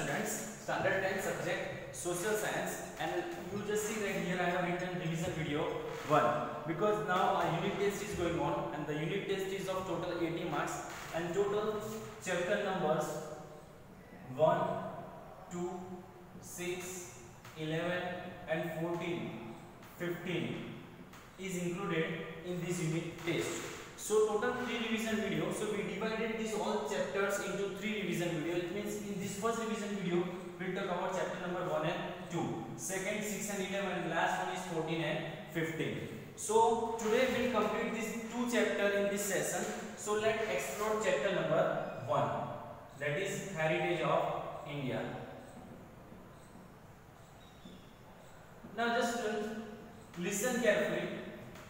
students, standard 10 subject social science, and you just see that here I have written revision video 1 because now a unit test is going on and the unit test is of total 80 marks and total chapter numbers 1, 2, 6, 11 and 14, 15 is included in this unit test. So total 3 revision video. So we divided these all chapters into 3 revision video. It means in this first revision video we will talk about chapter number 1 and 2. Second 6 and 11 and last one is 14 and 15. So today we will complete these 2 chapters in this session. So let's explore chapter number 1, that is Heritage of India. Now just listen carefully.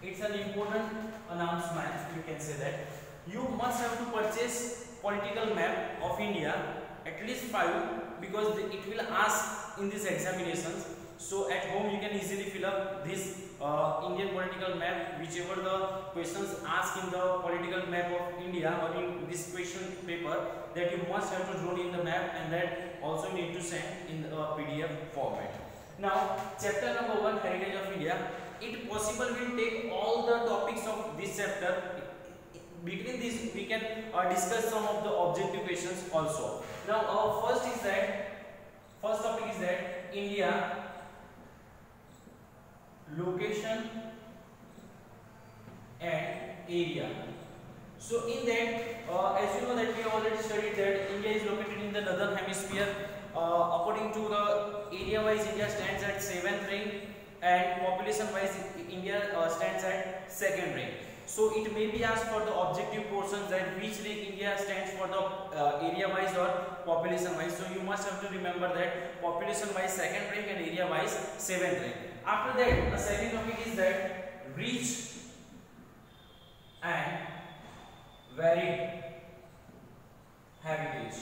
It's an important announcement, you can say that. You must have to purchase political map of India, at least 5, because it will ask in these examinations. So at home you can easily fill up this Indian political map, whichever the questions asked in the political map of India or in this question paper, that you must have to draw in the map, and that also need to send in the PDF format. Now chapter number 1, Heritage of India. It possible will take all the topics of this chapter. Between this we can discuss some of the objective questions also. Now our first topic is that India location and area. So in that as you know that we have already studied that India is located in the northern hemisphere. According to the area wise, India stands at 7th rank, and population wise India stands at 2nd rank. So it may be asked for the objective portions that which rank India stands for the area wise or population wise. So you must have to remember that population wise 2nd rank and area wise 7th rank. After that, the second topic is that rich and varied heritage.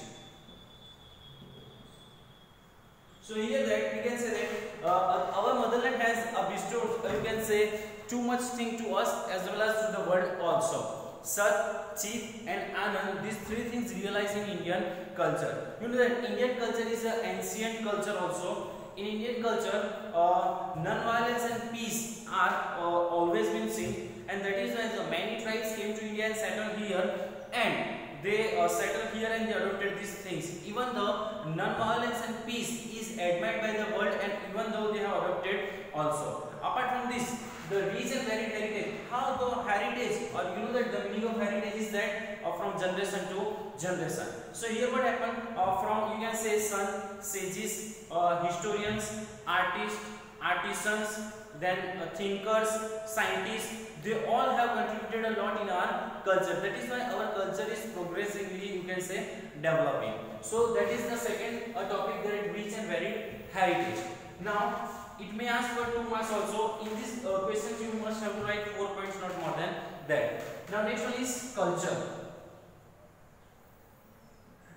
So here that we can say that our motherland has bestowed, you can say, too much thing to us as well as to the world also. Sat, Chit and Anand, these 3 things realize in Indian culture. You know that Indian culture is an ancient culture also. In Indian culture, non-violence and peace are always been seen, and that is why the many tribes came to India and settled here, and they settled here and they adopted these things. Even though non-violence and peace is admired by the world, and even though they have adopted also. Apart from this, the rich and varied heritage. How the heritage, or you know that the meaning of heritage is that from generation to generation. So here what happened, from you can say sun, sages, historians, artists, artisans, then thinkers, scientists, they all have contributed a lot in our culture. That is why our culture is progressively, you can say, developing. So that is the second topic, that rich and varied heritage. Now it may ask for 2 marks also. In these questions you must have to write 4 points, not more than that. Now next one is culture.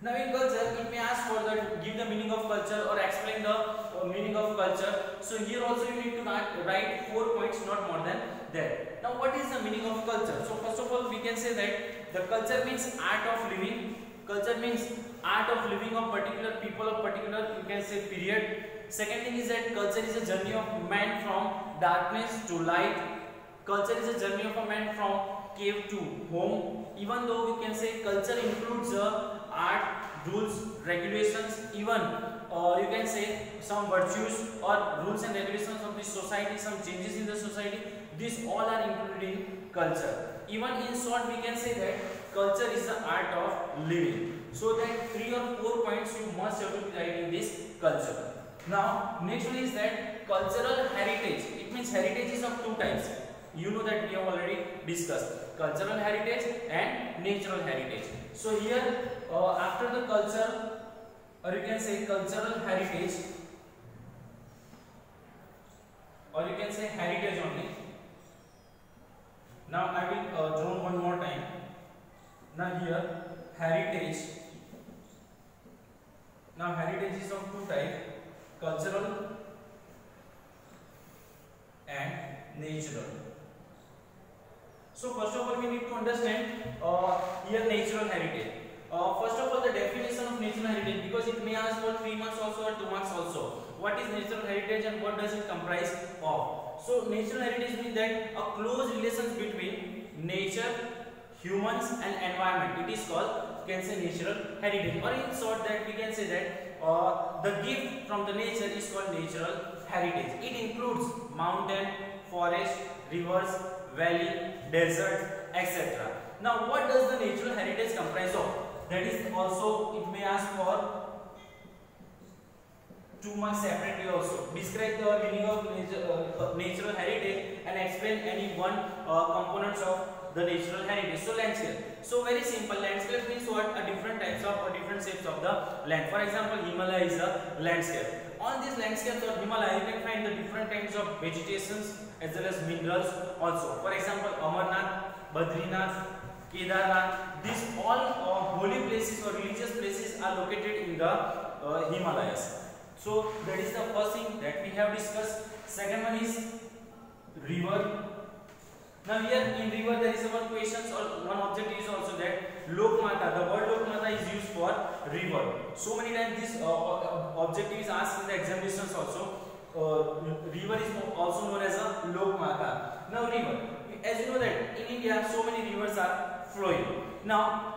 Now in culture it may ask for give the meaning of culture or explain the meaning of culture. So here also you need to write 4 points, not more than that. Now what is the meaning of culture? So first of all we can say that the culture means art of living. Culture means art of living of particular people of particular, you can say, period. Second thing is that culture is a journey of man from darkness to light. Culture is a journey of a man from cave to home. Even though we can say culture includes art, rules, regulations, even you can say some virtues or rules and regulations of the society, some changes in the society, these all are included in culture. Even in short we can say that culture is the art of living. So that 3 or 4 points you must have to be writing in this culture. Now next one is that cultural heritage. It means heritage is of 2 types. You know that we have already discussed cultural heritage and natural heritage. So here after the culture, or you can say cultural heritage, or you can say heritage only. Now I will draw one more time. Now here heritage. Now heritage is of 2 types, cultural and natural. So first of all we need to understand here natural heritage. First of all, the definition of natural heritage, because it may ask for 3 marks also or 2 marks also. What is natural heritage and what does it comprise of? So natural heritage means that a close relations between nature, humans and environment. It is called, you can say, natural heritage. Or in short, that we can say that the gift from the nature is called natural heritage. It includes mountain, forest, rivers, valley, desert, etc. Now, what does the natural heritage comprise of? That is also, it may ask for 2 marks separately also. Describe the meaning of natural heritage and explain any one components of the natural heritage. So landscape. So very simple. Landscape means what? A different types of or different shapes of the land. For example, Himalaya is a landscape. On these landscapes of Himalaya, you can find the different kinds of vegetations as well as minerals also. For example, Amarnath, Badrinath, Kedarnath, these all holy places or religious places are located in the Himalayas. So that is the first thing that we have discussed. Second one is river. Now here in river there is one question or one object is also that Lokmata. The word Lokmata is used for river. So many times this objective is asked in the examinations also. River is also known as a Lokmata. Now river, as you know that in India so many rivers are flowing. Now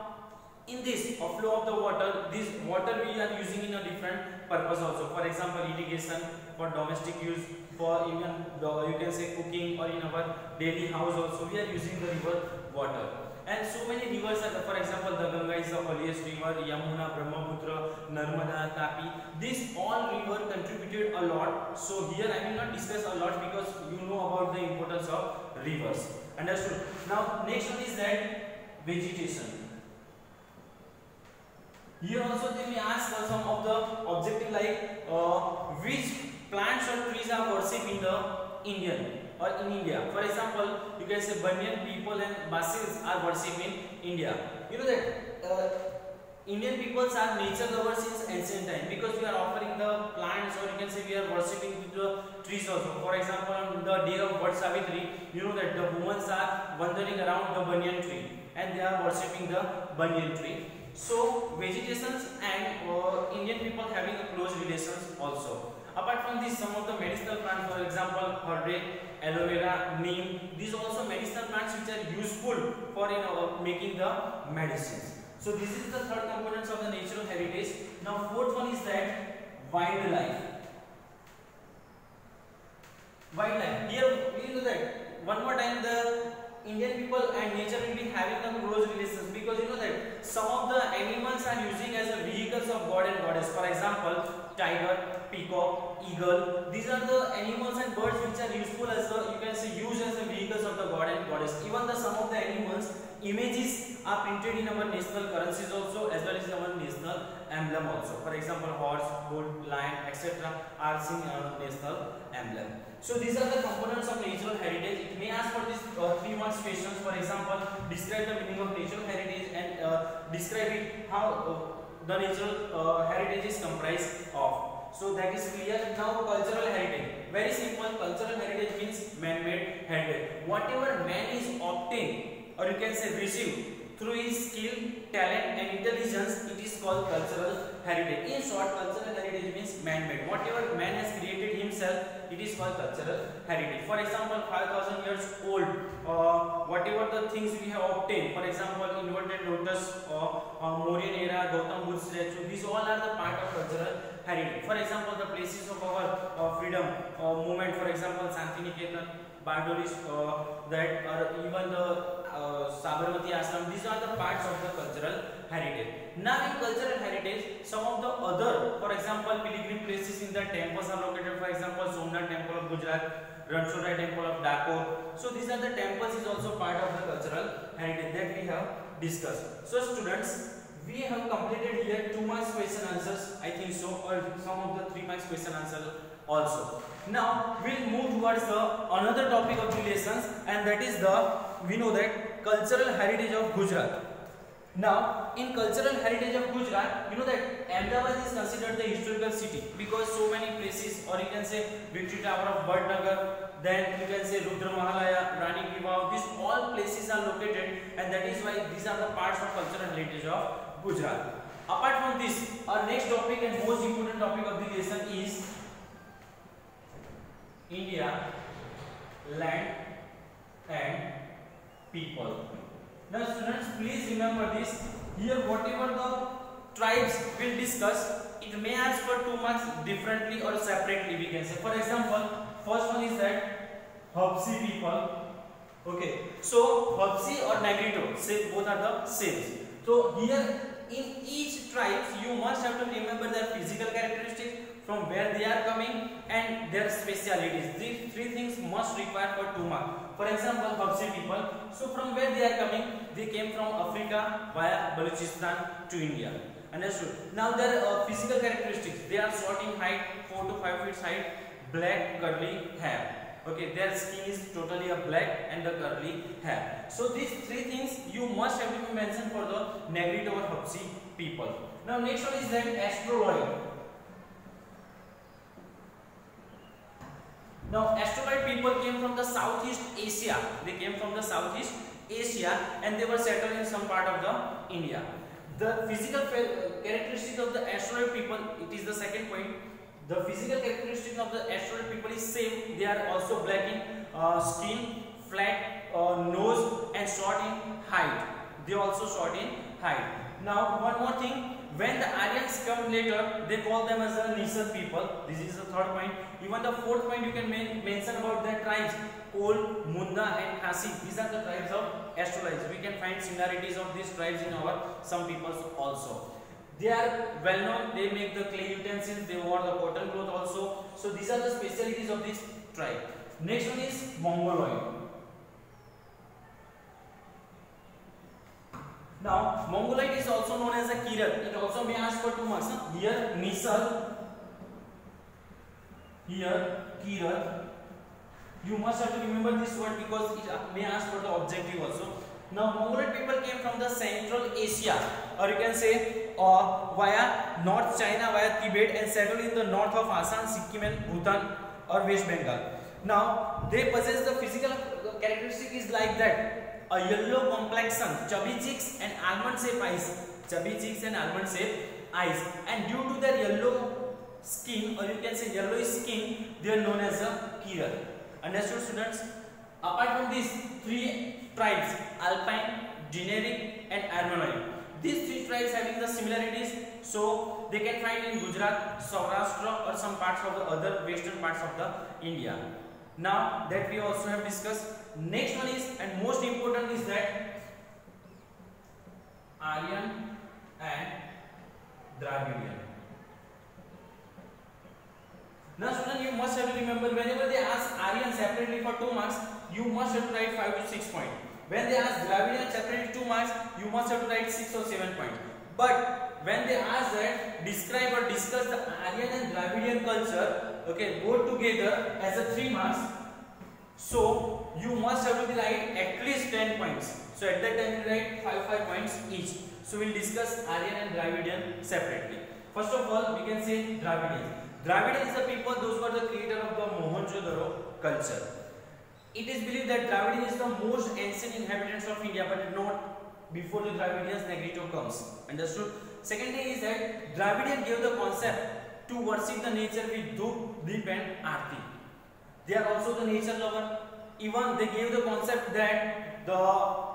in this flow of the water, this water we are using in a different purpose also. For example, irrigation, for domestic use, for even you can say cooking, or in our daily house also we are using the river water. And so many rivers are, for example, the Ganga is the holiest river, Yamuna, Brahmaputra, Narmada, Tapi. These all river contributed a lot. So here I will not discuss a lot because you know about the importance of rivers. Understood? Now next one is that vegetation. Here also they may ask some of the objective like which plants or trees are worshipped in the India. For example, you can say Banyan people and Basils are worshipped in India. You know that Indian peoples are nature lovers since ancient time because we are offering the plants, or you can say we are worshipping with the trees also. For example, on the day of Vad Savitri, you know that the women are wandering around the banyan tree and they are worshipping the banyan tree. So vegetations and Indian people having a close relations also. Apart from this, some of the medicinal plants, for example, herde, aloe vera, neem, these also medicinal plants which are useful for making the medicines. So this is the third components of the natural heritage. Now fourth one is that wildlife. Wildlife. Here we know that one more time the Indian people and nature will be having a close relations because you know that some of the animals are using as a vehicles of god and goddess. For example, tiger, peacock, eagle. These are the animals and birds which are useful as you can say used as the vehicles of the god and goddess. Even the some of the animals images are printed in our national currencies also as well as our national emblem also. For example, horse, bull, lion, etc. are seen in our national emblem. So these are the components of natural heritage. It may ask for these 3 marks questions. For example, describe the meaning of natural heritage and describe it how the natural heritage is comprised of. So that is clear. Now cultural heritage. Very simple. Cultural heritage means man-made heritage. Whatever man is obtained, or you can say receive through his skill, talent and intelligence, it is called cultural heritage. In short, cultural heritage means man-made. Whatever man has created himself, it is called cultural heritage. For example, 5,000 years old, whatever the things we have obtained, for example, inverted lotus, Mauryan era, Gautam Buddha statue, these all are the part of cultural heritage. For example, the places of our freedom movement, for example, Shantiniketan, Bardolis, that or even the Sabarmati Ashram, these are the parts of the cultural heritage. Now in cultural heritage, some of the other, for example, pilgrim places in the temples are located. For example, Somnath temple of Gujarat, Ranchora temple of Dakor. So these are the temples is also part of the cultural heritage that we have discussed. So students, we have completed here 2 marks question answers, I think so, or some of the 3 marks question answer also. Now we'll move towards the another topic of the lessons, and that is we know that cultural heritage of Gujarat. Now in cultural heritage of Gujarat, you know that Ahmedabad is considered the historical city because so many places, or you can say Victory Tower of Badnagar, then you can say Rudra Mahalaya, Rani Ki Vav, these all places are located, and that is why these are the parts of cultural heritage of Gujarat. Apart from this, our next topic and most important topic of the lesson is India, land and people. Now students, please remember this. Here whatever the tribes will discuss, it may ask for 2 marks differently or separately, we can say. For example, first one is that Hapsi people. Okay, so Hapsi or Negrito, say both are the same. So here in each tribe you must have to remember their physical characteristics, from where they are coming and their specialities. These three things must require for 2 marks. For example, Hapsi people, so from where they are coming, they came from Africa via Balochistan to India. Understood? Now their physical characteristics, they are short in height, 4 to 5 feet height, black curly hair. Okay, their skin is totally a black and the curly hair. So these three things you must have to mention for the Negrito or Hapsi people. Now next one is that Astroloid. Now Astroloid people came from the Southeast Asia. They came from the Southeast Asia and they were settled in some part of the India. The physical characteristics of the Astroloid people, it is the second point. The physical characteristics of the Astroloid people is same. They are also black in skin, flat nose and short in height. They also short in height. Now one more thing, when the Aryans come later, they call them as the Nisar people. This is the third point. Even the fourth point you can mention about their tribes, Kol, Munda and Khasi. These are the tribes of Astroloids. We can find similarities of these tribes in our some peoples also. They are well known, they make the clay utensils, they wore the cotton cloth also. So these are the specialties of this tribe. Next one is Mongoloid. Now Mongoloid is also known as a Kirat. It also may ask for 2 marks. Here Nisar, here Kirat. You must have to remember this word because it may ask for the objective also. Now Mongoloid people came from the Central Asia, or you can say via North China, via Tibet, and settled in the north of Assam, Sikkim and Bhutan or West Bengal. Now they possess the physical characteristic is like that: a yellow complexion, chubby cheeks and almond shaped eyes. Chubby cheeks and almond shaped eyes. And due to their yellow skin, or you can say yellowish skin, they are known as a Kirat. Understood, students? Apart from these three tribes, Alpine, Dinaric and Armenoid, these three tribes having the similarities, so they can find in Gujarat, Saurashtra or some parts of the other western parts of the India. Now that we also have discussed, next one is and most important is that Aryan and Dravidian. Now student, you must have to remember, whenever they ask Aryan separately for 2 marks, you must have to write 5 to 6 points. When they ask Dravidian separately 2 marks, you must have to write 6 or 7 points. But when they ask that describe or discuss the Aryan and Dravidian culture, okay, both together as a 3 marks, so you must have to write at least 10 points. So at that time you write 5 points each. So we will discuss Aryan and Dravidian separately. First of all, we can say Dravidian. Dravidian is the people, those who are the creator of the Mohenjo-daro culture. It is believed that Dravidian is the most ancient inhabitants of India, but not before the Dravidians Negrito comes. Understood? Second thing is that Dravidian gave the concept to worship the nature with Dhuk, Deep and Aarti. They are also the nature lover. Even they gave the concept that the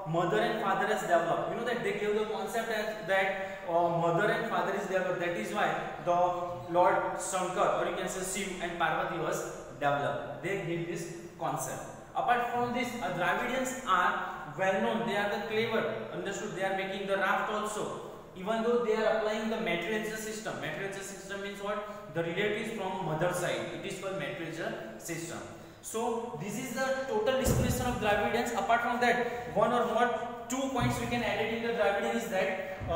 mother and father has developed. You know that they gave the concept as that mother and father is developed. That is why the Lord Shankar, or you can say Shiv and Parvati was developed. They gave this concept. Apart from this, Dravidians are well known. They are the clever. Understood? They are making the raft also. Even though they are applying the matriarchal system. Matriarchal system means what? The relatives from mother side. It is called matriarchal system. So this is the total description of Dravidians. Apart from that, one or more 2 points we can add it in the Dravidian is that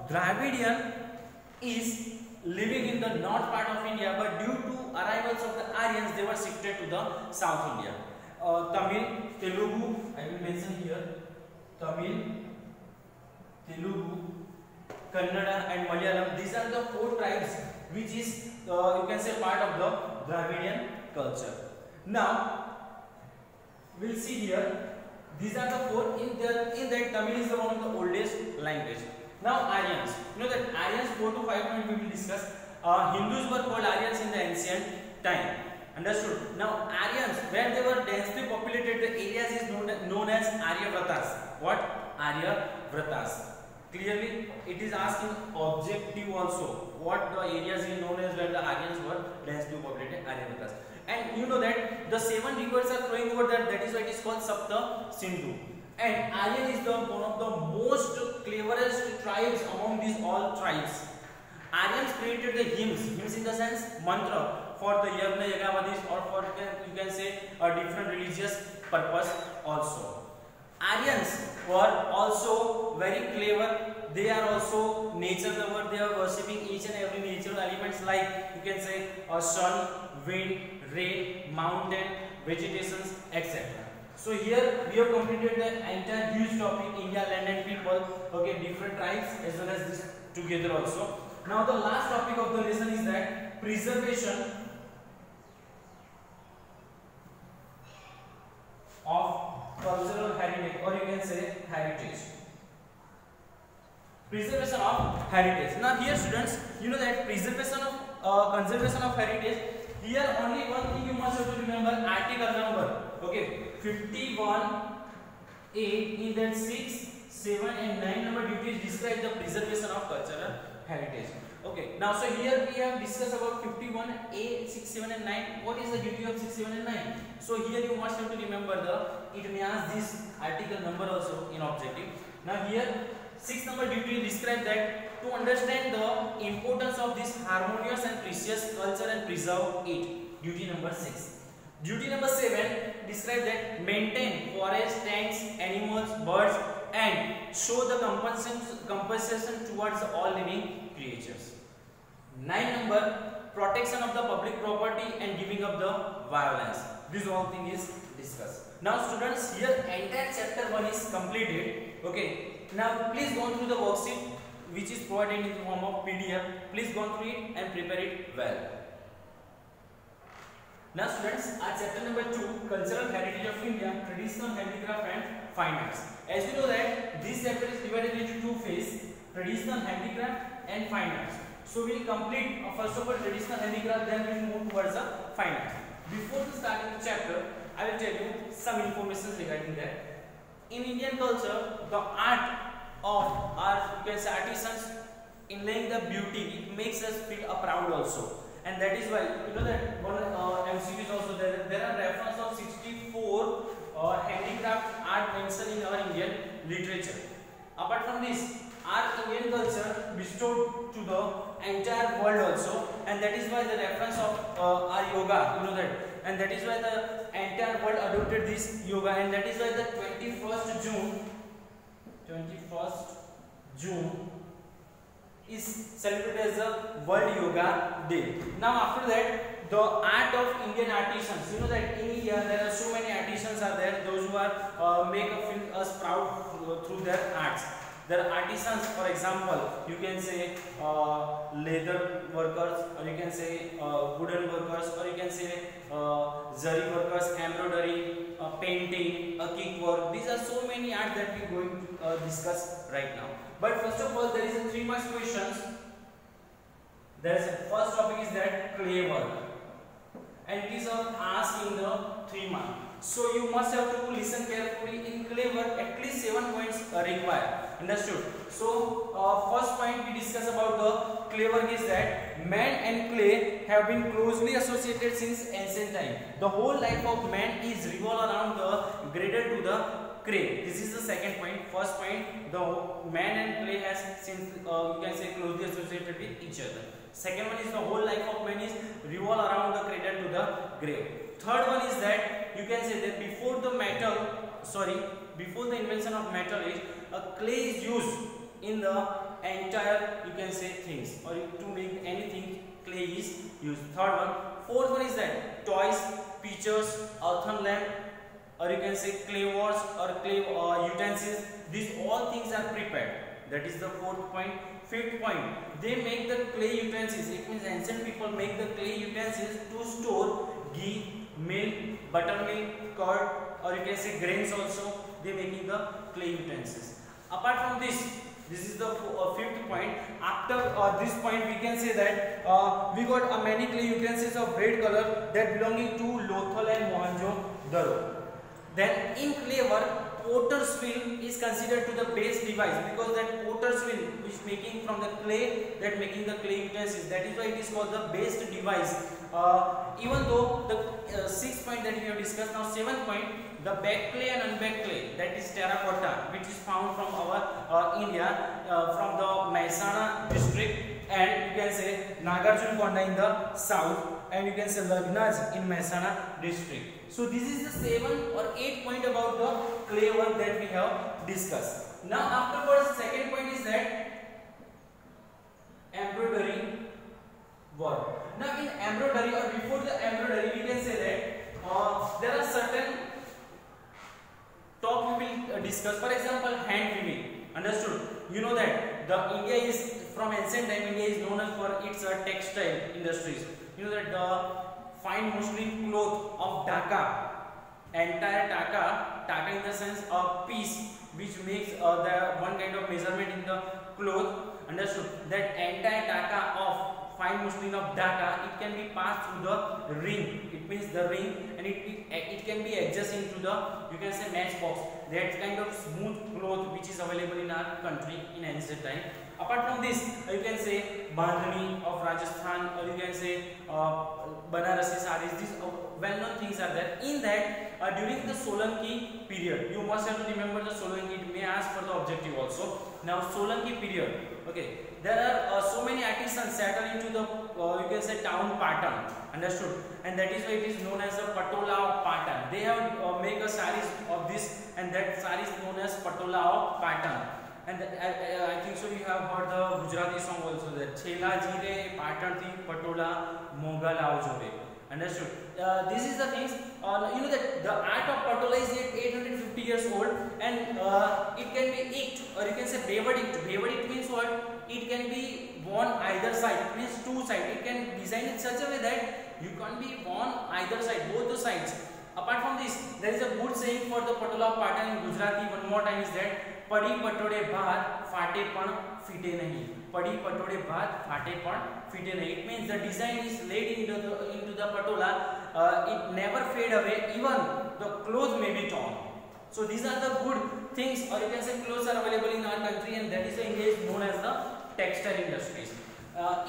Dravidian is living in the north part of India, but due to arrivals of the Aryans, they were shifted to the South India. Tamil, Telugu, I will mention here, Tamil, Telugu, Kannada and Malayalam. These are the 4 tribes which is you can say part of the Dravidian culture. Now we'll see here, these are the 4. In that Tamil is the one of the oldest language. Now Aryans. You know that Aryans 4 to 5 points we will discuss. Hindus were called Aryans in the ancient time. Understood? Now Aryans, where they were densely populated, the areas is known as Aryavratas. What? Aryavratas. Clearly, it is asking objective also. What the areas is known as where the Aryans were densely populated, Aryavratas. And you know that the 7 rivers are flowing over there. That is why it is called Sapta Sindhu. And Aryan is one of the most cleverest tribes among these all tribes. Aryans created the hymns in the sense mantra for the Yagna Yagavadis, or for you can say a different religious purpose also. Aryans were also very clever. They are also nature lover. They are worshipping each and every natural elements, like you can say sun, wind, rain, mountain, vegetations, etc. So here we have completed the entire huge topic, India, land and people. Okay, different tribes as well as this together also. Now the last topic of the lesson is that preservation of cultural heritage, or you can say heritage. Preservation of heritage. Now here students, you know that preservation of conservation of heritage. Here only one thing you must have to remember, article number. Okay, 51A in that 6, 7 and 9 number duties describe the preservation of cultural heritage. Okay, now so here we have discussed about 51A, 6, 7 and 9. What is the duty of 6, 7 and 9? So here you must have to remember it may ask this article number also in objective. Now here 6 number duty describe that to understand the importance of this harmonious and precious culture and preserve it. Duty number 6. Duty number 7 describe that maintain forest, tanks, animals, birds and show the compensation towards all living creatures. 9 number protection of the public property and giving up the violence. This whole thing is discussed. Now students, here entire chapter 1 is completed. Okay. Now please go through the worksheet which is provided in the form of PDF. Please go through it and prepare it well. Now students, our chapter number 2, Cultural Heritage of India, Traditional Handicraft and Fine Arts. As you know that this chapter is divided into 2 phases, Traditional Handicraft and Fine Arts. So we will complete first of all Traditional Handicraft, then we will move towards the Fine Arts. Before starting the chapter, I will tell you some information regarding that. In Indian culture, the art of our you can say artisans in laying the beauty, it makes us feel proud also. And that is why you know that one MCQ is also there. There are reference of 64 handicraft art mentioned in our Indian literature. Apart from this, our Indian culture bestowed to the entire world also, and that is why the reference of our yoga, you know that, and that is why the entire world adopted this yoga, and that is why the 21st June is celebrated as the World Yoga Day. Now after that, the art of Indian artisans. You know that in India there are so many artisans are there. Those who are make us proud through their arts. There are artisans, for example, you can say leather workers, or you can say wooden workers, or you can say zari workers, embroidery, painting, kick work. These are so many arts that we are going to discuss right now. But first of all, there is a 3 marks questions. There is a first topic is that clay work, and it is asked in the 3 marks. So you must have to listen carefully. In clay work, at least 7 points are required. Understood? So first point we discuss about the clay work is that man and clay have been closely associated since ancient time. The whole life of man is revolved around the cradle to the clay. This is the second point. First point, the man and clay has since you can say closely associated with each other. Second one is the whole life of man is revolved around the cradle to the grave. Third one is that you can say that before the invention of metal age, clay is used in the entire you can say things, or to make anything clay is used. Third one. Fourth one is that toys, pictures, earthen lamp, or you can say clay pots or clay utensils, these all things are prepared. That is the fourth point. Fifth point, they make the clay utensils. It means ancient people make the clay utensils to store ghee, milk, buttermilk, curd, or you can say grains also. They making the clay utensils. Apart from this, This is the fifth point. After this point, we can say that we got many clay utensils of red color that belonging to Lothal and Mohenjo-daro. Then in clay work, potter's wheel is considered to the best device, because that potter's wheel which making from the clay, that making the clay utensils, that is why it is called the best device. Even though the sixth point that we have discussed, now seventh point, the baked clay and unbaked clay, that is terracotta, which is found from our India, from the Mehsana district, and you can say Nagarjunkonda in the south, and you can say Lagnaj in Mehsana district. So this is the 7 or 8 point about the clay work that we have discussed. Now afterwards, second point is that embroidery work. Now in embroidery, or before the embroidery, we can say that there are certain top we will discuss. For example, hand weaving. Understood? You know that the India is, from ancient time, India is known for its textile industries. You know that the fine muslin cloth of Dhaka, entire Dhaka in the sense a piece which makes the one kind of measurement in the cloth. Understood? That entire Dhaka of fine muslin of Dhaka, it can be passed through the ring. It means the ring, and it can be adjusted into the, you can say, matchbox. That kind of smooth cloth which is available in our country in ancient time. Apart from this, you can say Bandhani of Rajasthan, or you can say Banarasi sarees. These well-known things are there. In that, during the Solanki period, you must have to remember the Solanki. It may ask for the objective also. Now Solanki period, okay, there are so many artisans settled into the you can say town Patan. Understood? And that is why it is known as the Patola of Patan. They have make a sarees of this, and that saree is known as Patola of Patan. And I think so you have heard the Gujarati song also, that Chela Jire Patan thi Patola Moga Lao Jore. Understood? This is the things, you know that the art of Patola is yet 850 years old, and it can be inked, or you can say bewered inked. Bewered inked means what? It can be worn either side. It means two sides. It can design in such a way that you can be worn either side, both the sides. Apart from this, there is a good saying for the Patola of Patan in Gujarati. One more time is that पड़ी पटोड़े भात फाटे पण फीटे नहीं. पड़ी पटोड़े भात फाटे पण फीटे नहीं. It means the design is laid into the patola. It never fade away. Even the clothes may be torn. So these are the good things, or you can say clothes are available in our country, and that is the India is known as the textile industries.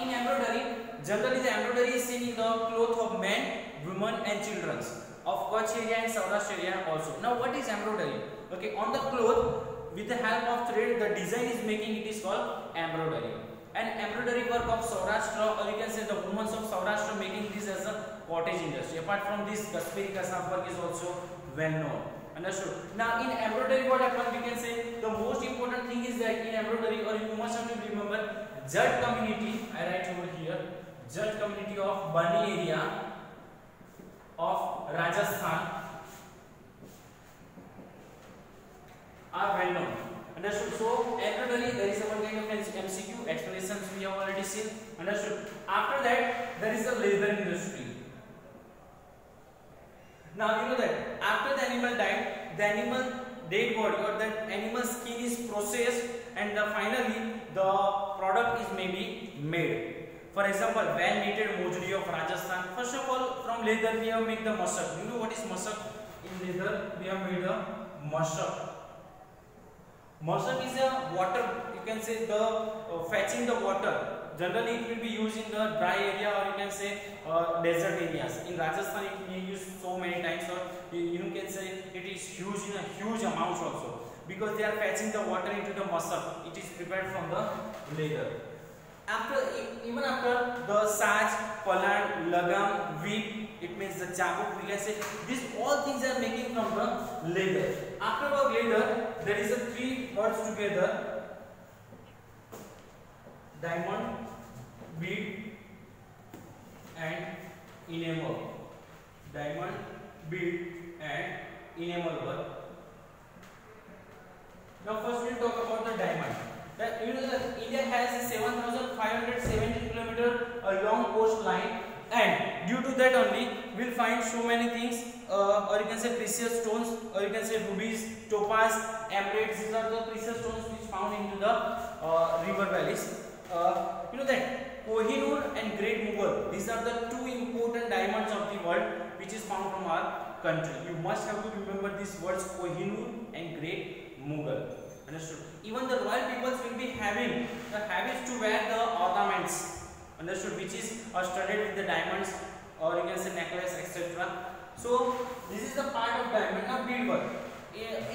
In embroidery, generally the embroidery is seen in the cloth of men, women, and children of Kutch area and Saurashtra area also. Now what is embroidery? Okay, on the cloth, with the help of thread, the design is making, it is called embroidery. And embroidery work of Saurashtra, or you can say the women of Saurashtra making this as a cottage industry. Apart from this, Kashmiri Kasab work is also well known. Understood? Now in embroidery what happens, we can say the most important thing is that in embroidery, or you must have to remember, Jat community, I write over here, Jat community of Bani area of Rajasthan are well known. Understood? So embroidery, there is one kind of MCQ explanations we have already seen. Understood? After that, there is the leather industry. Now you know that after the animal died, the animal dead body or that animal skin is processed, and finally the product is maybe made. For example, well knitted mojri of Rajasthan. First of all, from leather we have made the masak. You know what is masak? In leather we have made a masak. Masak is a water, you can say the fetching the water. Generally it will be used in the dry area, or you can say desert areas. In Rajasthan it may be used so many times, or you can say it is huge in a huge amounts also, because they are fetching the water into the masak. It is prepared from the leather. Even after the saj, palan, lagam, whip, it means the chabuk, we can say these all things are making from the leather. After the leather, there is a three words together: diamond, bead, and enamel. Diamond, bead, and enamel work. Now first we will talk about the diamond. You know that India has a 7,517 km long coastline, and due to that only we'll find so many things, or you can say precious stones, or you can say rubies, topaz, emeralds. These are the precious stones which found into the river valleys. You know that Kohinoor and Great Mughal, these are the two important diamonds of the world which is found from our country. You must have to remember these words, Kohinoor and Great Mughal. Understood? Even the royal peoples will be having the habits to wear the ornaments. Understood? Which is studded with the diamonds, or you can say necklace, etc. So this is the part of diamond. Now beadwork.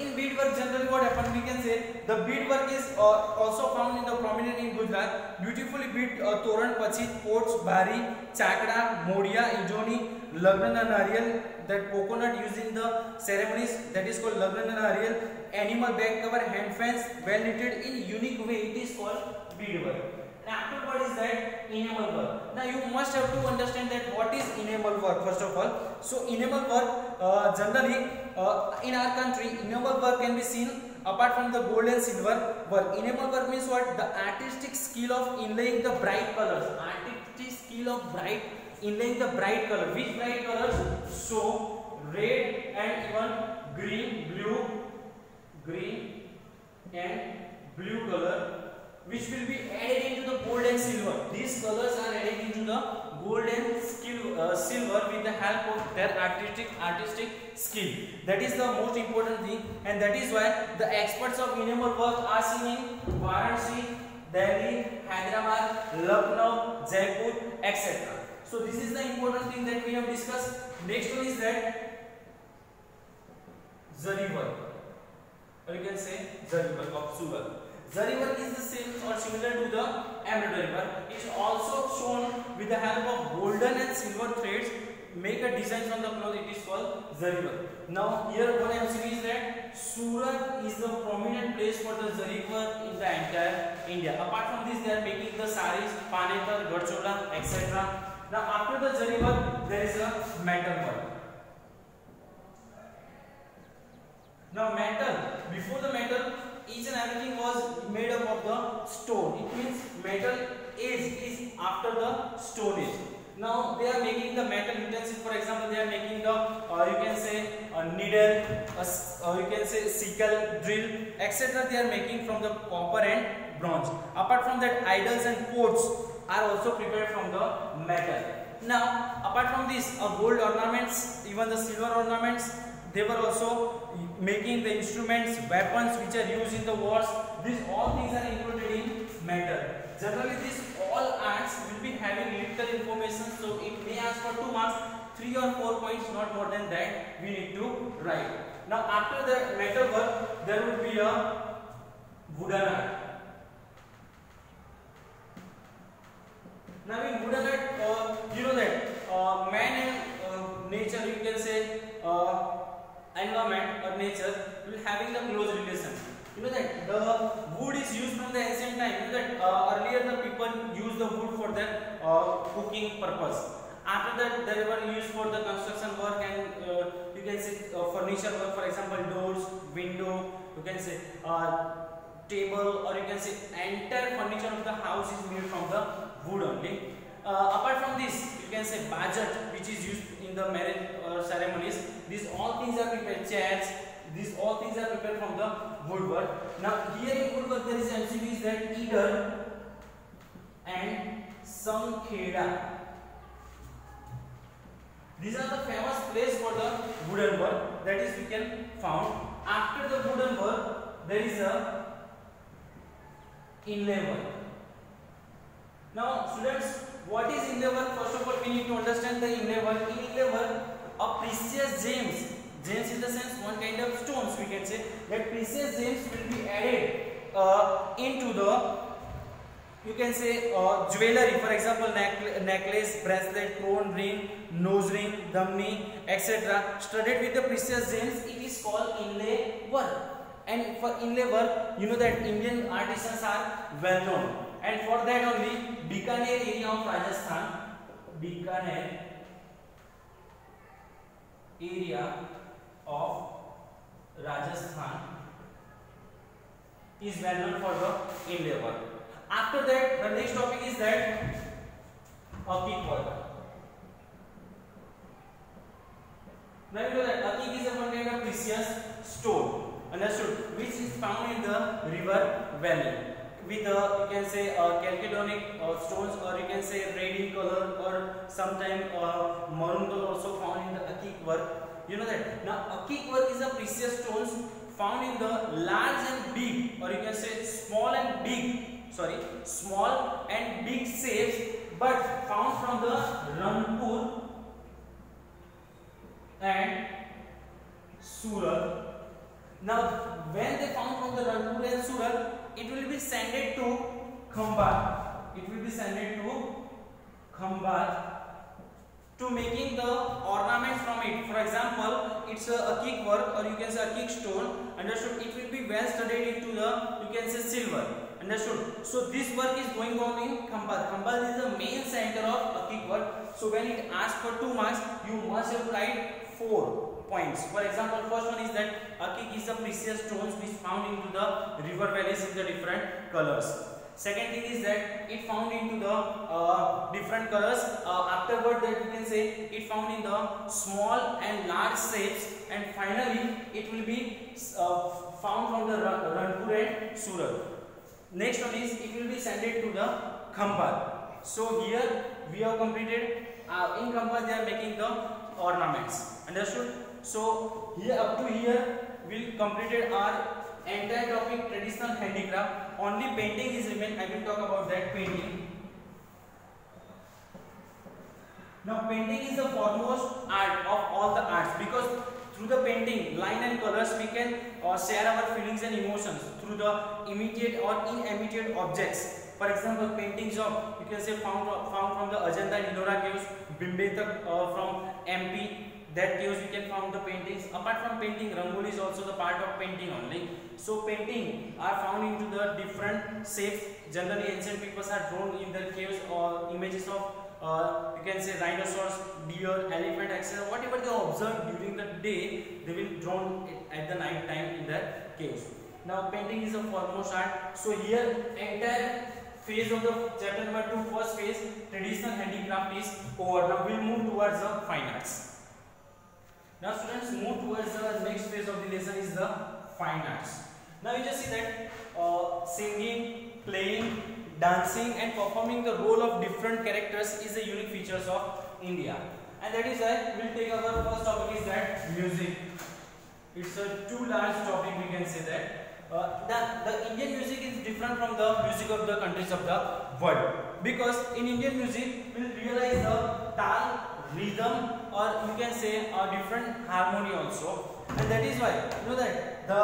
In beadwork, generally what happens, we can say the beadwork is also found in the prominent in Gujarat. Beautifully bead Toran, Pachit, Pots, Bari, Chakra, Modia, Ijoni, Lagna na Nariyal, that coconut used in the ceremonies, that is called Lagna na Nariyal. Animal bag cover, hand fans, well knitted in unique way, it is called beadwork. And after what is that? Enamel work. Now you must have to understand that what is enamel work first of all. So enamel work, generally in our country, enamel work can be seen apart from the gold and silver work. Enamel work means what? The artistic skill of inlaying the bright colors. Artistic skill of inlaying the bright color. Which bright colors? So red and even green and blue color, which will be added into the gold and silver. These colors are added into the gold and silver with the help of their artistic skill. That is the most important thing, and that is why the experts of enamel work are seen in Varanasi, Delhi, Hyderabad, Lucknow, Jaipur, etc. So this is the important thing that we have discussed. Next one is that zari work, or you can say zari work of sugar. Zari work is the same or similar to the embroidery work. It is also shown with the help of golden and silver threads. Make a design on the cloth. It is called zari work. Now here one MCQ is that Surat is the prominent place for the zari work in the entire India. Apart from this, they are making the saris, panetar, gadchola, etc. Now after the zari work, there is a metal work. Now metal, before the metal, each and everything was made up of the stone. It means metal age is after the stone age. Now they are making the metal utensils. For example, they are making the you can say a needle, you can say sickle, drill, etc. They are making from the copper and bronze. Apart from that, idols and pots are also prepared from the metal. Now apart from this, gold ornaments, even the silver ornaments, they were also making the instruments, weapons which are used in the wars. These all things are included in metal. Generally, these all arts will be having little information, so it may ask for 2 marks, 3 or 4 points, not more than that. We need to write. Now, after the metal work, there would be a wooden art. Now, in wooden art, you know that man and nature, you can say. Environment or nature will having the close relation. You know that the wood is used from the ancient time. You know that earlier the people used the wood for their cooking purpose. After that, they were used for the construction work and you can say furniture work. For example, doors, window. You can say table, or you can say entire furniture of the house is made from the wood only. Apart from this, you can say budget, which is used in the marriage ceremonies. These all things are prepared. Chairs, these all things are prepared from the woodwork. Now here in woodwork there is MCQ is that Idar and Sankheda. These are the famous place for the wooden work that is we can found. After the wooden work, there is a inlay work. Now students, what is inlay work? First of all, we need to understand the inlay work. In inlay work, a precious gems in the sense one kind of stones, we can say that precious gems will be added into the, you can say jewelry. For example, necklace, bracelet, crown ring, nose ring, damni, etc. studded with the precious gems. It is called inlay work. And for inlay work, you know that Indian artisans are well known. And for that only, Bikaner area of Rajasthan, Bikaner area of Rajasthan is well known for the inlay work. After that, the next topic is that kick work. understood, which is found in the river valley. With you can say chalcedonic stones, or you can say red in color, or sometime maroon color also found in the Akik work. You know that. Now Akik work is a precious stones found in the large and big, or you can say small and big shapes, but found from the Rangpur and Surat. Now when they found from the Rangpur and Surat, it will be sent to Khambat. It will be sent to Khambat to making the ornaments from it. For example, it's a Akik work, or you can say Akik stone. Understood? It will be well studied into the, you can say, silver. Understood? So this work is going on in Khambat. Khambat is the main center of Akik work. So when it asks for 2 marks, you must have write 4 points. For example, first one is that Akik is the precious stones which found into the river valleys in the different colors. Second thing is that it found into the different colors. Afterward, that you can say it found in the small and large shapes, and finally it will be found from the Rangpur and Surat. Next one is it will be sent to the Khambat. So here we have completed. In Khambat they are making the ornaments. Understood? So here up to here we completed our entire topic, traditional handicraft. Only painting is remain. I will talk about that, painting. Now painting is the foremost art of all the arts, because through the painting, line and colors, we can share our feelings and emotions through the immediate or immediate objects. For example, paintings of, you can say, found from the Ajanta and Ellora caves, Bhimbetka from MP. That caves we can found the paintings. Apart from painting, Rangoli is also the part of painting only. So painting are found into the different shapes. Generally, ancient peoples are drawn in their caves or images of you can say rhinoceros, deer, elephant, etc. Whatever they observe during the day, they will drawn at the night time in their caves. Now painting is a foremost art. So here entire phase of the chapter number 2, first phase, traditional handicraft, is over. Now we will move towards the fine arts. Now students, move towards the next phase of the lesson is the fine arts. Now you just see that singing, playing, dancing and performing the role of different characters is the unique features of India. And that is why we will take our first topic is that music. It's a too large topic, we can say that. The Indian music is different from the music of the countries of the world. Because in Indian music, we will realize the tal, rhythm, or you can say a different harmony also, and that is why you know that the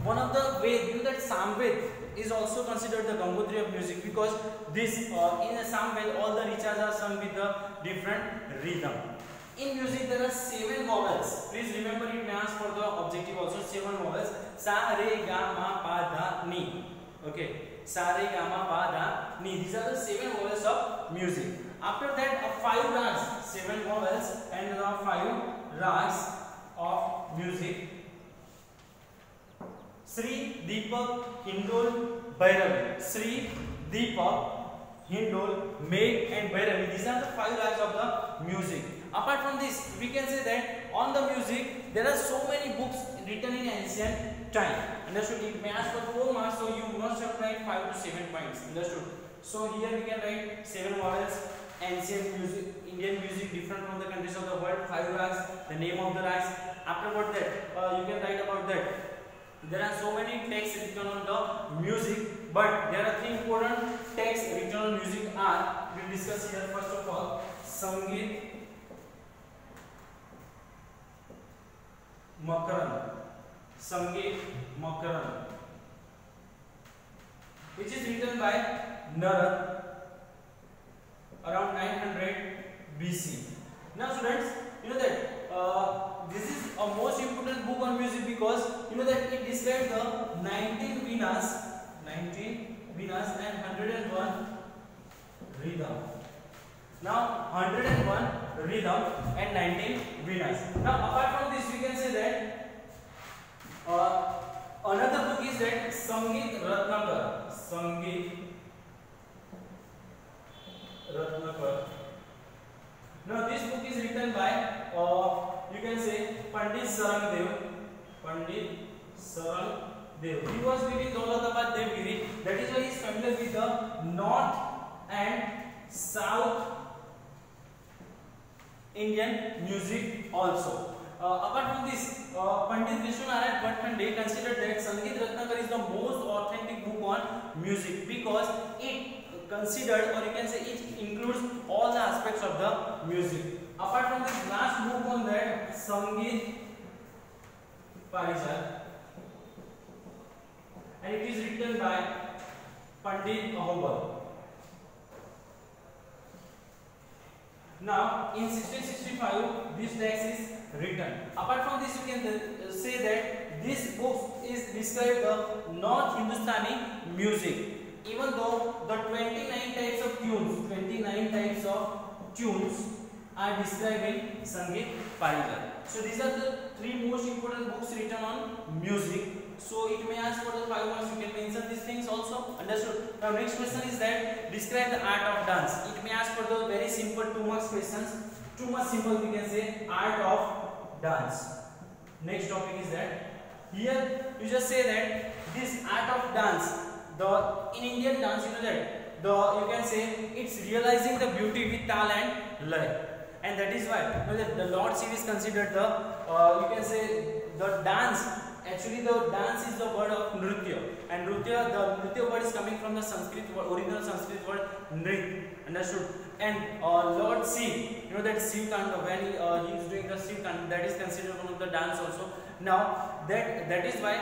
one of the Ved, you know that Samved is also considered the Gangotri of music, because this in the Samved all the richas are sung with the different rhythm. In music there are 7 vowels. Please remember it, may ask for the objective also. 7 vowels: sa, re, ga, ma, pa, dha, ni. Okay, sa, re, ga, ma, pa, dha, ni. These are the 7 vowels of music. After that, 5 rags, 7 vowels, and 5 rags of music. Sri, Deepak, Hindol, Bhairavi. Sri, Deepak, Hindol, Megh and Bhairavi. These are the 5 rags of the music. Apart from this, we can say that on the music there are so many books written in ancient time. Understood? It may ask for 4 marks, so you must have write 5 to 7 points. Understood? So here we can write 7 vowels, ancient music, Indian music different from the countries of the world, 5 rags, the name of the rags. Afterward that you can write about that. There are so many texts written on the music, but there are 3 important texts written on music are, we will discuss here. First of all, Sangeet Makaran. Sangeet Makaran, which is written by Narad around 900 BC. Now students, you know that this is a most important book on music, because you know that it describes the 19 Venas and 101 rhythm. Now 101 rhythm and 19 Venas. Now apart from this, we can say that another book is that Sangeet Ratnakar. Sangeet Ratnakar. Now this book is written by you can say Pandit Sarangdev. Pandit Saral Dev. He was living in Daulatabad Devgiri. That is why he is familiar with the North and South Indian music also. Apart from this, Pandit Vishwanarayan Bhatkhande considered that Sangeet Ratnakar is the most authentic book on music because it considered, or you can say it includes all the aspects of the music. Apart from this last book on that, Sangeet Parijat, and it is written by Pandit Ahobal. Now, in 1665, this text is written. Apart from this, you can say that this book is described the North Hindustani music. Even though the 29 types of tunes are described in Sangeet Parijat. So these are the three most important books written on music. So it may ask for the 5 marks. You can mention these things also. Understood? Now next question is that describe the art of dance. It may ask for the very simple 2 marks questions. Too much simple, we can say art of dance. Next topic is that here you just say that this art of dance, in Indian dance, you know that you can say it's realizing the beauty with tal and lay, and that is why you know that the Lord Shiva is considered the you can say the dance. Actually, the dance is the word of nritya, and the nritya word is coming from the Sanskrit word, original Sanskrit word nrit. Understood? And Lord Shiva, you know that Shiva Tandava, when he is doing the Shiva Tandava, that is considered one of the dance also. Now that is why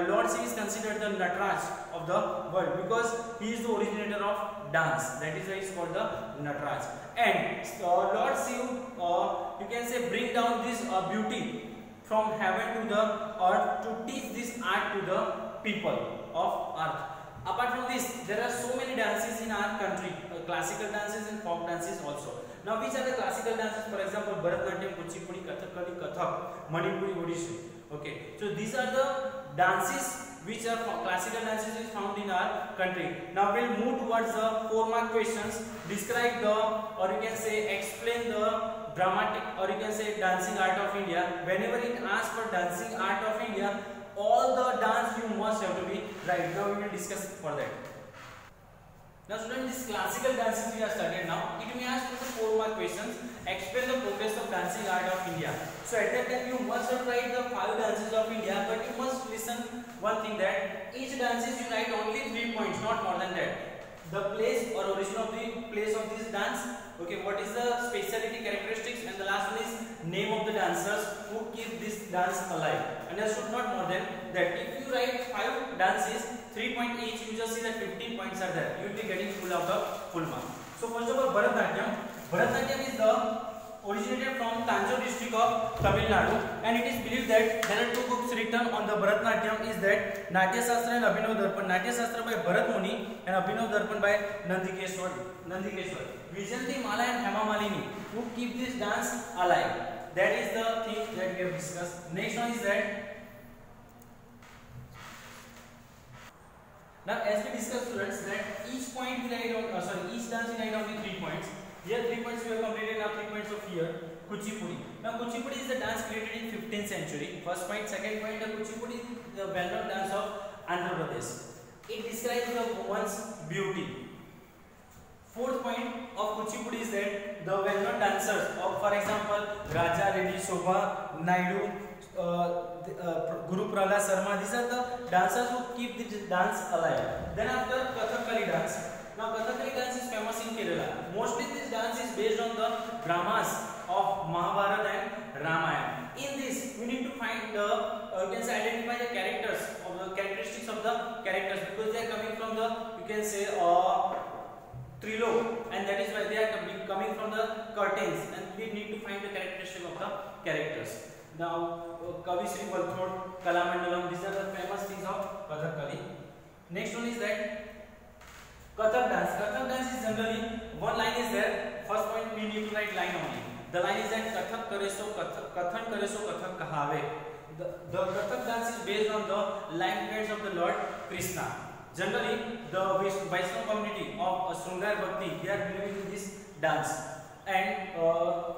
Lord Shiva is considered the Nataraj of the world, because he is the originator of dance. That is why he is called the Nataraj. And Lord Shiva, you can say, bring down this beauty from heaven to the earth to teach this art to the people of earth. Apart from this, there are so many dances in our country, classical dances and folk dances also. Now, which are the classical dances? For example, Bharatanatyam, Kuchipudi, Kathakali, Kathak, Manipuri, Odissi. Okay, so these are the dances which are classical dances is found in our country. Now we'll move towards the 4 mark questions. Describe the, or you can say explain the dramatic, or you can say dancing art of India. Whenever it asks for dancing art of India, all the dance you must have to be right. Now we will discuss for that. Now students, this classical dances we have studied now, it may ask for the 4 mark questions. Explain the progress of dancing art of India. So at that time you must have write the 5 dances of India, but you must listen one thing, that each dances you write only 3 points, not more than that. The place or origin of the place of this dance, okay, what is the speciality, characteristics, and the last one is name of the dancers who keep this dance alive. Understood? Not more than that. If you write 5 dances, 3 points each, you just see that 15 points are there. You will be getting full out of full mark. So first of all, Bharatanatyam. Bharatanatyam is the originated from Tanjore district of Tamil Nadu, and it is believed that there are 2 books written on the Bharatanatyam, is that Natya Shastra and Abhinav Darpan. Natya Shastra by Bharat Muni and Abhinav Darpan by Nandikeshwar. Vijayanti Mala and Hema Malini who keep this dance alive. That is the thing that we have discussed. Next one is that, now as we discussed students, that each point we write on, each dance we write only 3 points. Here 3 points we have completed. Now 3 points of here. Kuchipudi. Now Kuchipudi is the dance created in 15th century. First point. Second point, the Kuchipudi is the well-known dance of Andhra Pradesh. It describes the woman's beauty. Fourth point of Kuchipudi is that the well-known dancers of, for example, Raja Reddy, Shobha Naidu, Guru Prahlad Sharma, these are the dancers who keep this dance alive. Then after, Kathakali dance. Now Kathakali dance is famous in Kerala. Mostly this dance is based on the dramas of Mahabharata and Ramayana. In this, we need to find the, you can say, identify the characters of the characteristics of the characters, because they are coming from the, you can say, Trilog, and that is why they are coming from the curtains, and we need to find the characteristics of the characters. Now, Kavi Sri Balthod, Kalamandalam, these are the famous things of Kathakali. Next one is that Kathak dance. Kathak dance is generally, one line is there. First point, we need to write line only. The line is that Kathak kare so Kathan kare so Kathak kahave. The Kathak dance is based on the line pairs of the Lord Krishna. Generally, the Vaishnava community of Srungar Bhakti, they are believing in this dance. and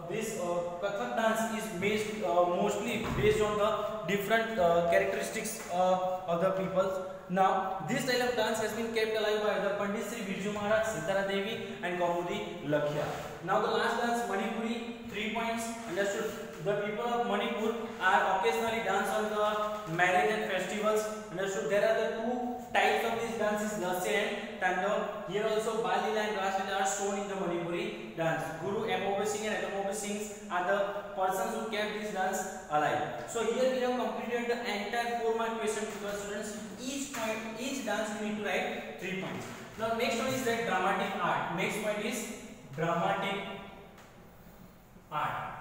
this Kathak dance is mostly based on the different characteristics of the people. Now, this style of dance has been kept alive by the Pandit Sri Birju Maharaj, Sitara Devi, and Kaumudi Lakhya. Now, the last dance, Manipuri, 3 points. Understood? The people of Manipur are occasionally dance on the marriage and festivals. Understood? There are the two types of these dances, Lasya and Tandava. Here also Bal Leela and Ras Leela are shown in the Manipuri dance. Guru M.O.B. Singh and M.O.B. Singh are the persons who kept this dance alive. So here we have completed the entire 4-mark question because students, each dance you need to write 3 points. Now next one is that dramatic art. Next point is dramatic art.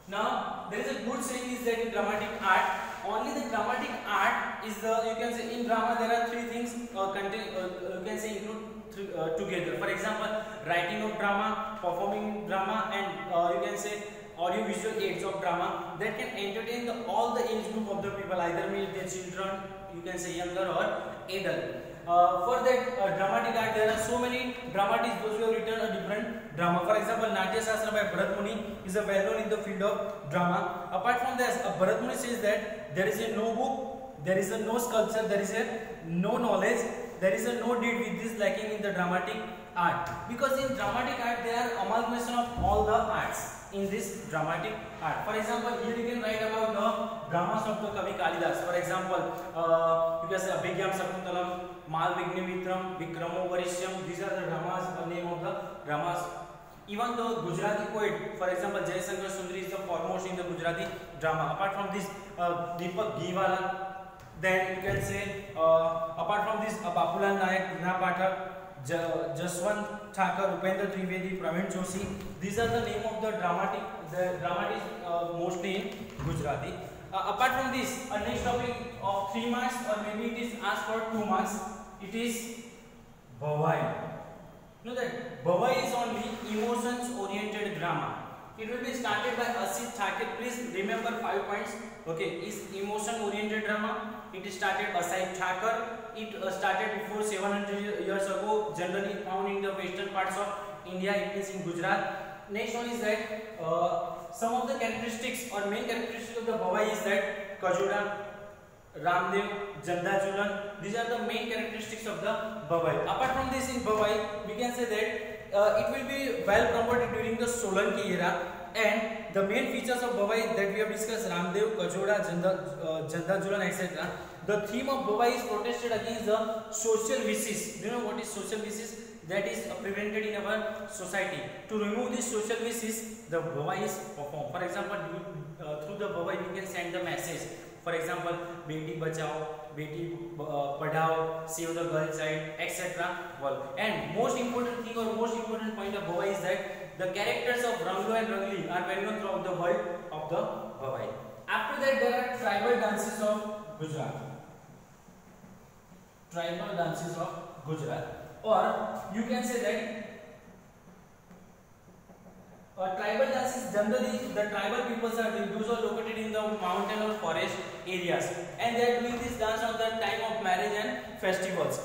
Now there is a good saying is that in dramatic art, only the dramatic art is the, you can say in drama there are 3 things you can say include together. For example, writing of drama, performing drama, and you can say audio visual aids of drama that can entertain all the age group of the people, either may they children, you can say younger or adult. For that dramatic art, there are so many dramatists those who have written a different drama. For example, Natya Shastra by Bharat Muni is a well known in the field of drama. Apart from this, Bharat Muni says that there is a no book, there is a no sculpture, there is a no knowledge, there is a no deed with this lacking in the dramatic art. Because in dramatic art there are amalgamation of all the arts in this dramatic art. For example, here you can write about the dramas of the Kavi Kalidas. For example, you can say Abhigyam Sakuntalam, Malvignivitram, Vikramo Varishyam. These are the dramas, the name of the dramas. Even the Gujarati poet, for example, Jayasankar Sundari is the foremost in the Gujarati drama. Apart from this, Deepak Ghiwala. Then you can say, apart from this, Bapulan Nayak, Rina Pathak, Jaswant Thakur, Upendra Trivedi, Praveen Joshi. These are the name of the dramatic. The drama is mostly in Gujarati. Apart from this, a next topic of 3 marks or maybe it is asked for 2 marks. It is Bhavai. Know that Bhavai is only emotions oriented drama. It will be started by Asit Thakur. Please remember 5 points. Okay, is emotion oriented drama. It started Asit Thakur. It started before 700 years ago. Generally found in the western parts of India. It is in Gujarat. Next one is that some of the characteristics or main characteristics of the Bhavai is that Kajura, Ramdev, Janda Julan. These are the main characteristics of the Bhavai. Apart from this, in Bhavai, we can say that it will be well promoted during the Solanki era, and the main features of Bhavai that we have discussed, Ramdev, Kajoda, Janda Julan, etc. The theme of Bhavai is protested against the social vices. Do you know what is social vices? That is prevented in our society. To remove these social vices, the Bhavai is performed. For example, through the Bhavai we can send the message. For example, Beti Bachao, Beti Padhao, Save the Girl Child, etc. Well, and most important thing or most important point of Bhavai is that the characters of Rango and Rangli are well known throughout the world of the Bhavai. After that, there are tribal dances of Gujarat. Tribal dances of Gujarat. Or you can say that tribal dances, generally the tribal peoples are doing, those are located in the mountain or forest areas, and they are doing this dance on the time of marriage and festivals.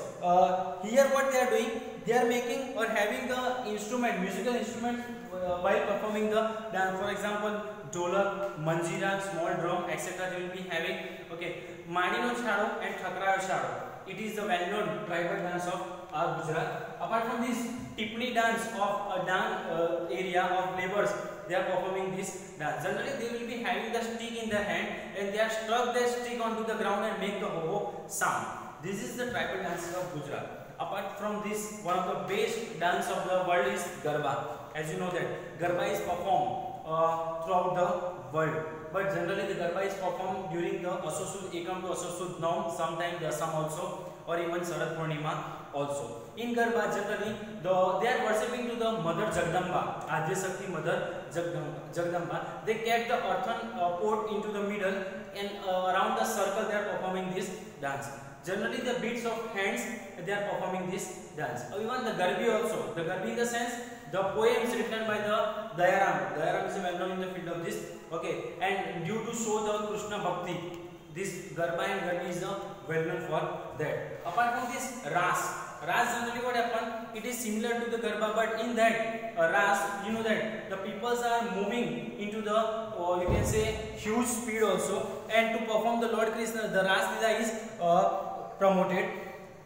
Here what they are doing, they are making or having the instrument, musical instruments while performing the dance. For example, dholak, manjira, small drum, etc. they will be having. Okay, Manino Chhado and Thakrayo Chhado. It is the well-known tribal dance of Gujarat. Apart from this, Tipni dance of a dance area of laborers, they are performing this dance. Generally, they will be having the stick in their hand and they are struck their stick onto the ground and make the ho-ho sound. This is the tribal dances of Gujarat. Apart from this, one of the best dance of the world is Garba. As you know that Garba is performed throughout the world. But generally the Garba is performed during the Asosud Ekam to Asosud Naum, sometimes Dasam also, or even Sharad Purnima also. In Garba generally, they are worshipping to the Mother Jagdamba, Adya Shakti Mother Jagdamba. They kept the earthen pot into the middle and around the circle they are performing this dance. Generally the beats of hands they are performing this dance. Even the Garbi also. The Garbi in the sense, the poems written by the Dayaram. Dayaram is well known in the field of this. Okay, and due to show the Krishna Bhakti, this Garba and Garbi is well known for that. Apart from this, Ras. Ras generally what happen? It is similar to the Garba, but in that Ras, you know that the peoples are moving into the you can say huge speed also, and to perform the Lord Krishna, the Ras Leela is promoted.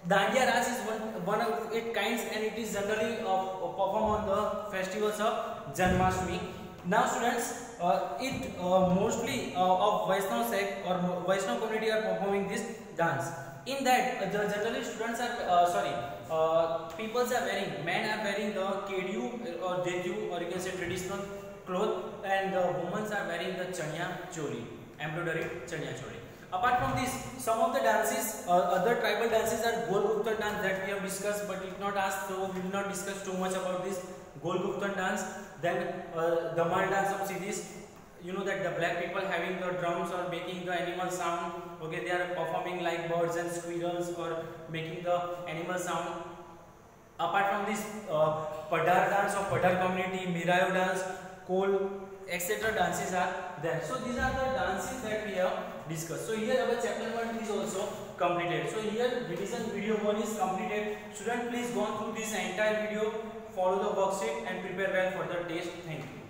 Dandiya Ras is one of its kinds, and it is generally performed on the festivals of Janmashtami. Now students, it mostly of Vaishnav sect or Vaishnav community are performing this dance. In that, the generally students are peoples are wearing, men are wearing the kedu or detu, or you can say traditional cloth, and the women are wearing the chanya choli, embroidered chanya choli. Apart from this, some of the dances, other tribal dances are Golguptan dance that we have discussed, but if not asked, so we will not discuss too much about this Golguptan dance. Then Damal dance of cities. You know that the black people having the drums or making the animal sound. Okay, they are performing like birds and squirrels or making the animal sound. Apart from this, Padar dance of Padar community, Mirayo dance, Kol, etc. dances are there. So these are the dances that we have discussed. So here our chapter 1 is also completed. So here revision video 1 is completed. Student, please go through this entire video, follow the worksheet and prepare well for the test. Thank you.